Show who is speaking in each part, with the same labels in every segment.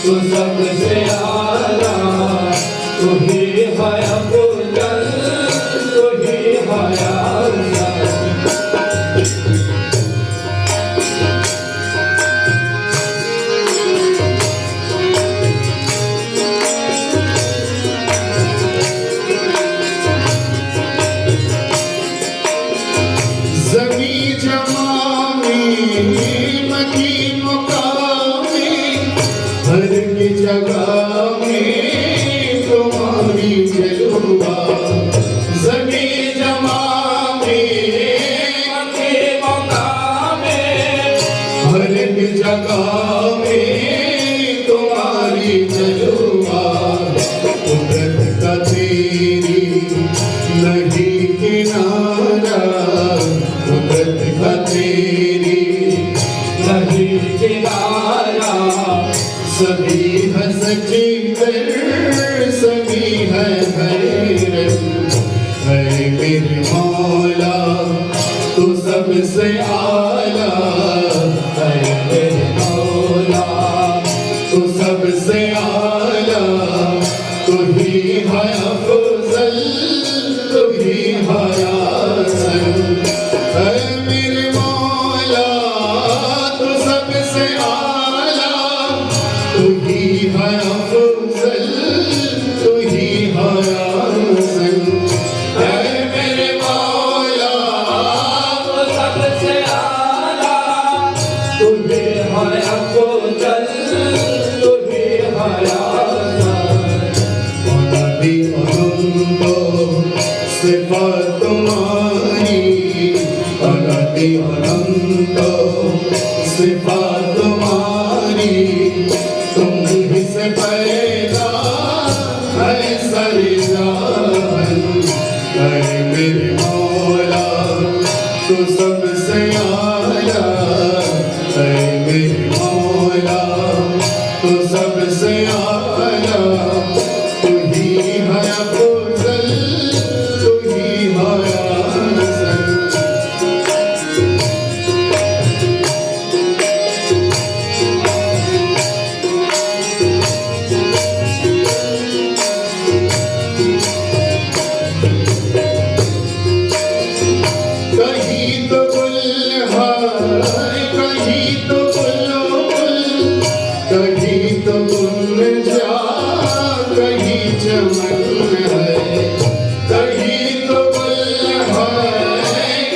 Speaker 1: तू सबसे आला, तू ही है अफजल, तू ही है अफजल।
Speaker 2: ज़मीं जमां में मकीन मकाम में हर की जगह में तुम्हारी जलवा। ज़मीं जमां में
Speaker 1: मकीन मकाम में
Speaker 2: हर की जगह में तुम्हारी जलवा। कुदरत का तेरी नहीं किनारा, कुदरत का तेरी
Speaker 1: नहीं किनारा।
Speaker 2: सभी है सजीवर, सभी है हैरत। है मेरे मौला तू सबसे आला,
Speaker 1: है मेरे मौला
Speaker 2: तू सबसे आला। तू ही है अफजल, तू ही है अहसन। है मेरे मौला तू सबसे आला, तू ही है अफजल, तू ही है अहसन। है मेरे मौला
Speaker 1: तू सबसे आला, तू ही है अफजल, तू ही है अफजल।
Speaker 2: अनंती अनंत सिफात तुम्हारी, अनंती अनंत सिफात तुम्हारी। तुम ही से पैदा है सारे जहान। है मेरे मौला तू सबसे आला, है मेरे मौला तू सबसे आला। तू ही है अफजल, तू ही है अहसन। कहीं तो गुल है, कहीं तो बुलबुल, कहीं तो गुलजा, कहीं चमन है। कहीं तो गुल है,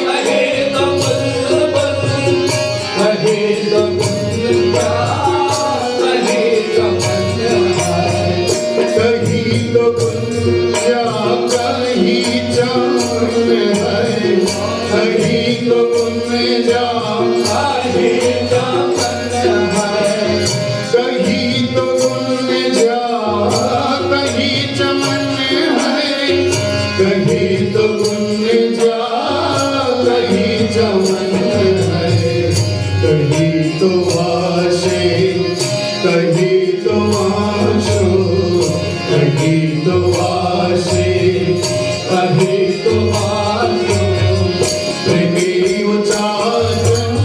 Speaker 1: कहीं तो बुलबुल, कहीं तो गुलजा, कहीं चमन है।
Speaker 2: कहीं तो गुलजा, कहीं चमन है। कहीं तो गुलजा,
Speaker 1: कहीं चमन है।
Speaker 2: कहीं तो गुलजा, कहीं चमन है। कहीं तो गुलजा, कहीं चमन है। कहीं तो आशे, कहीं तो आशो, कहीं तो आशे,
Speaker 1: कहीं तो आशो।
Speaker 2: प्रेमी उच्चारण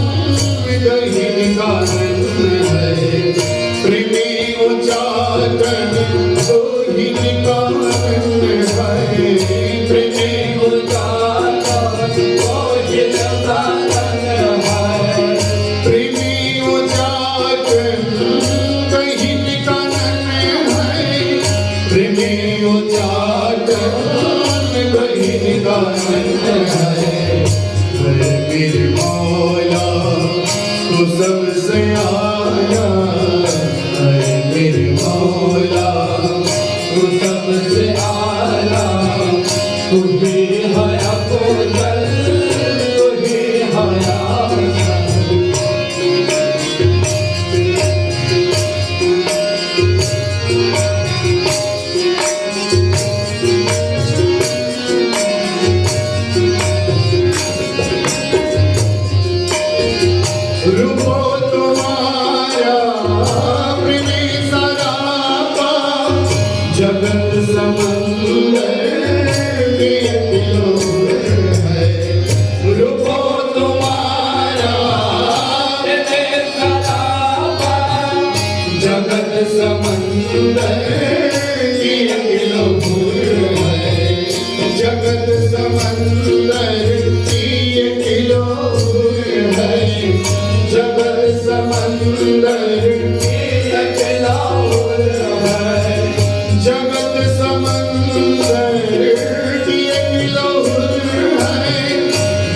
Speaker 2: कहीं निकालन है। प्रेमी उच्चारण तो ही निकालन है। प्रेमी प्रेमी उच्चारण कहीं जगत समंदर की अकेलो भूल है जगत समंदर की अकेलो भूल है जगत समंदर की अकेलो भूल है जगत समंदर की अकेलो भूल है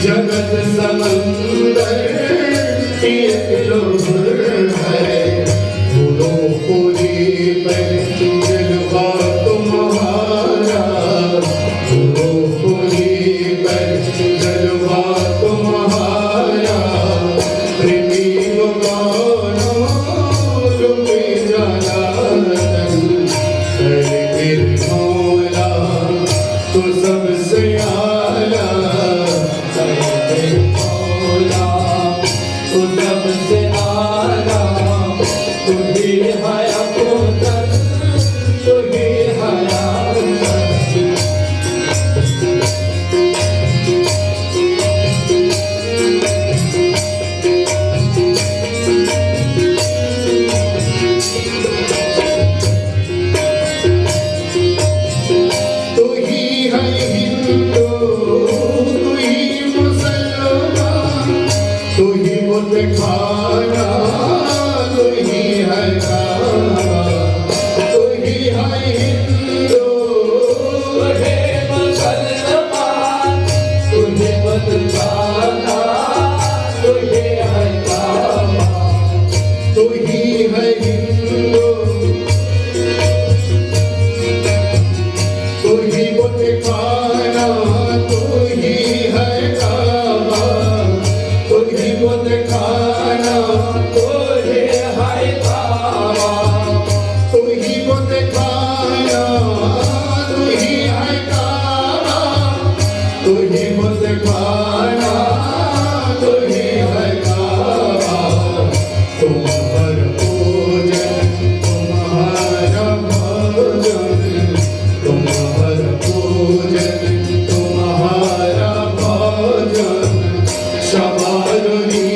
Speaker 2: जगत समंदर की अकेलो भूल है पूरी पर जलवा तुम्हारा पूरी पर जलवा तुम्हारा प्रेमी गानो रुपे जाला फिर मौला तो सबसे आला
Speaker 1: मौला तू सबसे आला तू ही है अबूतर तू ही है अबूतर
Speaker 2: तू ही है हिंदू तू ही मुसलमान तू ही बुत खाना तू ही है काबा तू ही है हिंदू
Speaker 1: तुझे मुसलमान तुझे बदलाना तुझे है काबा
Speaker 2: तू ही है हिंदू तू ही बुत खाना तू ही है काबा तू ही बुत खाना
Speaker 1: तुझे है काबा
Speaker 2: तू ही बुत खाना तू ही है काबा तू ही बुत खाना तू ही है काबा तुम हर पूजन तुम्हारा भोजन तुम हर पूजन तुम्हारा भोजन शबारुनी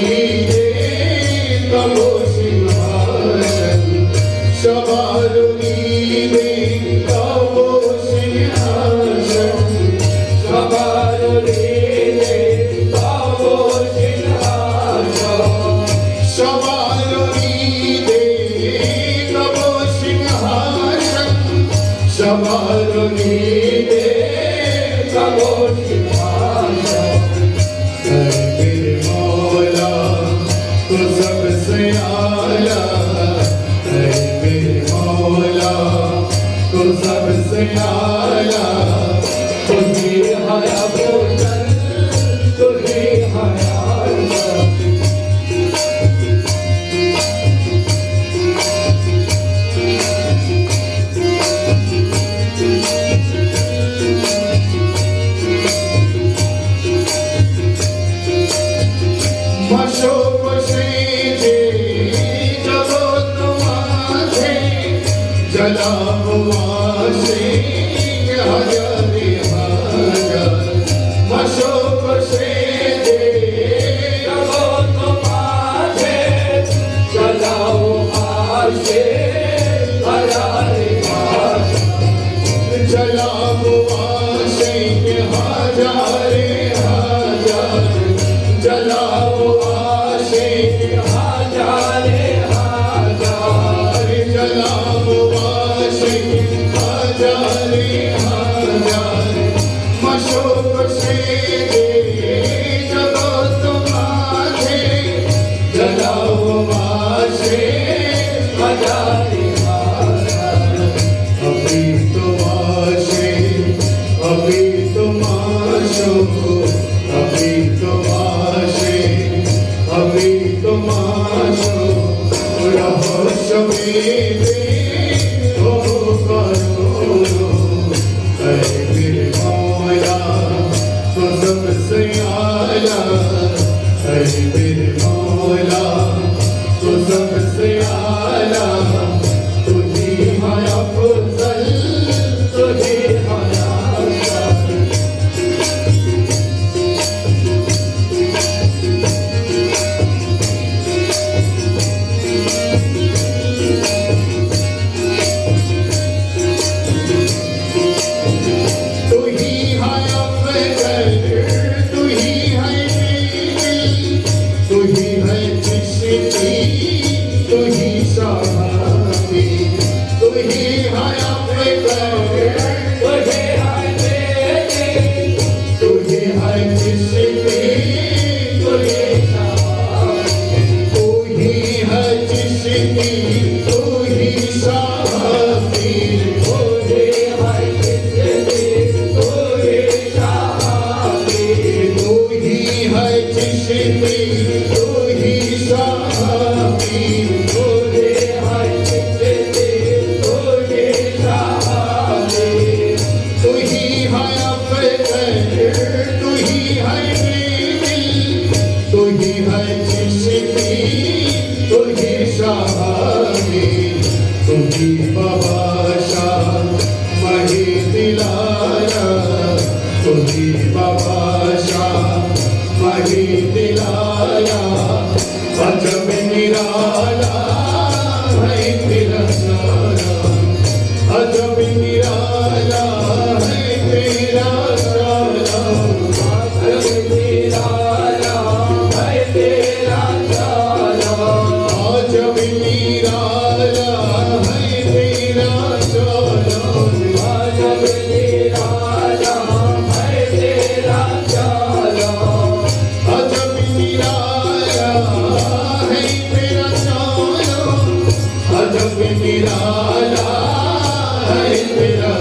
Speaker 2: तमो सिंहासन शबारुनी तमो सिंहासन
Speaker 1: शबारुनी ताबो सिंहासन
Speaker 2: शबारुनी तमो सिंहासन शबारुनी
Speaker 1: ताबो सिंहासन
Speaker 2: मेरे मौला तू सबसे आला मेरे मौला तू सबसे आला
Speaker 1: तू ही है अबूतर तू ही है अबूतर
Speaker 2: मशोक से जे जबो तुम्हारे जला हुआ से हजारे हजार मशोक से जे
Speaker 1: जबो तुम्हारे चलाओ आशे हजारे
Speaker 2: जला हुआ से हजारे हजार जला हुआ से
Speaker 1: हजारे हजार
Speaker 2: जला हुआ से हजारे हजार मशोक से जलो तुम्हारे जला हुआ से
Speaker 1: हजारे हजार
Speaker 2: अभी तुम आशे अभी तुम आशो अभी तुम आशे अभी तुम आशो रहस्य हो करो अरे मेरे मौला तो सबसे आला अरे मेरे मौला तो सबसे आला तुझी माया फुजल
Speaker 1: तुझे है अबूतर
Speaker 2: निराला है तेरा